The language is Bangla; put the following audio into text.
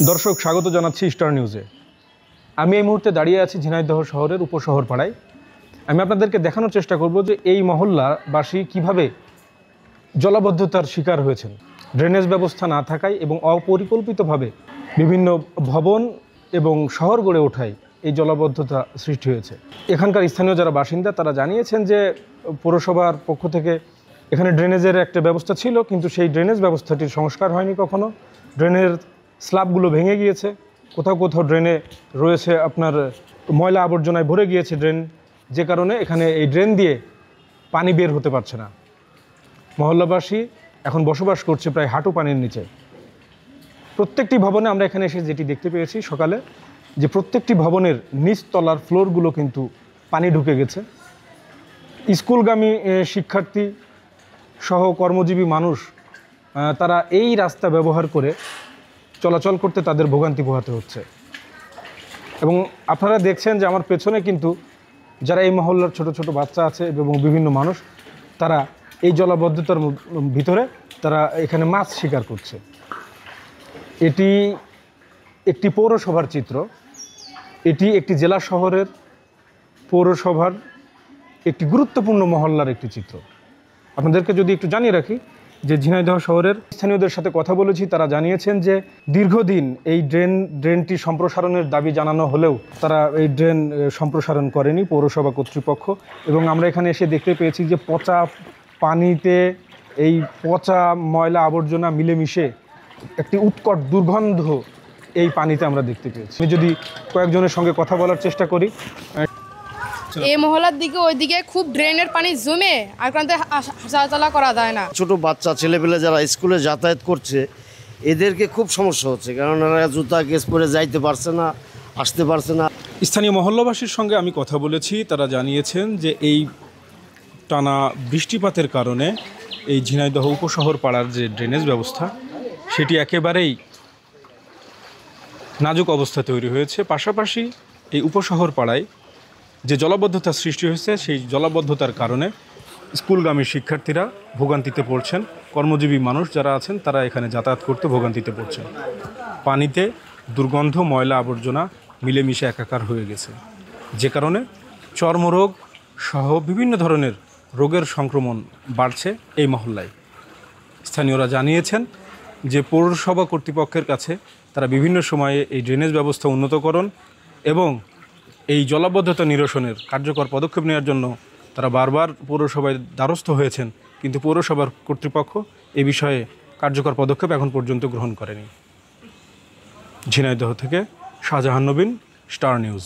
দর্শক স্বাগত জানাচ্ছি স্টার নিউজে। আমি এই মুহূর্তে দাঁড়িয়ে আছি ঝিনাইদহ শহরের উপশহর পাড়ায়। আমি আপনাদেরকে দেখানোর চেষ্টা করব যে এই মহল্লাবাসী কিভাবে জলাবদ্ধতার শিকার হয়েছেন। ড্রেনেজ ব্যবস্থা না থাকায় এবং অপরিকল্পিতভাবে বিভিন্ন ভবন এবং শহর গড়ে ওঠায় এই জলাবদ্ধতা সৃষ্টি হয়েছে। এখানকার স্থানীয় যারা বাসিন্দা তারা জানিয়েছেন যে পৌরসভার পক্ষ থেকে এখানে ড্রেনেজের একটা ব্যবস্থা ছিল, কিন্তু সেই ড্রেনেজ ব্যবস্থাটির সংস্কার হয়নি কখনো। ড্রেনের স্ল্যাবগুলো ভেঙে গিয়েছে, কোথাও কোথাও ড্রেনে রয়েছে আপনার ময়লা আবর্জনায় ভরে গিয়েছে ড্রেন, যে কারণে এখানে এই ড্রেন দিয়ে পানি বের হতে পারছে না। মহল্লাবাসী এখন বসবাস করছে প্রায় হাঁটু পানির নিচে। প্রত্যেকটি ভবনে আমরা এখানে এসে যেটি দেখতে পেয়েছি সকালে, যে প্রত্যেকটি ভবনের নিচতলার ফ্লোরগুলো কিন্তু পানি ঢুকে গেছে। স্কুলগামী শিক্ষার্থী সহ কর্মজীবী মানুষ তারা এই রাস্তা ব্যবহার করে চলাচল করতে তাদের ভোগান্তি পোহাতে হচ্ছে। এবং আপনারা দেখছেন যে আমার পেছনে কিন্তু যারা এই মহল্লার ছোট ছোট বাচ্চা আছে এবং বিভিন্ন মানুষ, তারা এই জলাবদ্ধতার ভিতরে তারা এখানে মাছ শিকার করছে। এটি একটি পৌরসভার চিত্র, এটি একটি জেলা শহরের পৌরসভার একটি গুরুত্বপূর্ণ মহল্লার একটি চিত্র। আপনাদেরকে যদি একটু জানিয়ে রাখি যে ঝিনাইদহ শহরের স্থানীয়দের সাথে কথা বলেছি, তারা জানিয়েছেন যে দীর্ঘদিন এই ড্রেনটি সম্প্রসারণের দাবি জানানো হলেও তারা এই ড্রেন সম্প্রসারণ করেনি পৌরসভা কর্তৃপক্ষ। এবং আমরা এখানে এসে দেখতে পেয়েছি যে পচা পানিতে এই পচা ময়লা আবর্জনা মিলেমিশে একটি উৎকট দুর্গন্ধ এই পানিতে আমরা দেখতে পেয়েছি। আমি যদি কয়েকজনের সঙ্গে কথা বলার চেষ্টা করি, এই মহলার দিকে ওইদিকে খুব ড্রেনের পানি জমে আক্রান্তে হাঁটাচলা করা যায় না। ছোট বাচ্চা ছেলেপেলে যারা স্কুলে যাতায়াত করছে এদেরকে খুব সমস্যা হচ্ছে, কারণ এরা জুতা কেস পরে যাইতে পারছে না, আসতে পারছে না। স্থানীয় মহল্লাবাসীর সঙ্গে আমি কথা বলেছি, তারা জানিয়েছেন যে এই টানা বৃষ্টিপাতের কারণে এই ঝিনাইদহ উপশহর পাড়ার যে ড্রেনেজ ব্যবস্থা সেটি একেবারেই নাজুক অবস্থা তৈরি হয়েছে। পাশাপাশি এই উপশহর পাড়ায় যে জলাবদ্ধতার সৃষ্টি হয়েছে সেই জলাবদ্ধতার কারণে স্কুলগামী শিক্ষার্থীরা ভোগান্তিতে পড়ছেন, কর্মজীবী মানুষ যারা আছেন তারা এখানে যাতায়াত করতে ভোগান্তিতে পড়ছেন। পানিতে দুর্গন্ধ ময়লা আবর্জনা মিলেমিশে একাকার হয়ে গেছে, যে কারণে চর্মরোগ সহ বিভিন্ন ধরনের রোগের সংক্রমণ বাড়ছে এই মহল্লায়। স্থানীয়রা জানিয়েছেন যে পৌরসভা কর্তৃপক্ষের কাছে তারা বিভিন্ন সময়ে এই ড্রেনেজ ব্যবস্থা উন্নতকরণ এবং এই জলাবদ্ধতা নিরসনের কার্যকর পদক্ষেপ নেওয়ার জন্য তারা বারবার পৌরসভায় দ্বারস্থ হয়েছেন, কিন্তু পৌরসভার কর্তৃপক্ষ এ বিষয়ে কার্যকর পদক্ষেপ এখন পর্যন্ত গ্রহণ করেনি। ঝিনাইদহ থেকে শাহজাহান নবীন, স্টার নিউজ।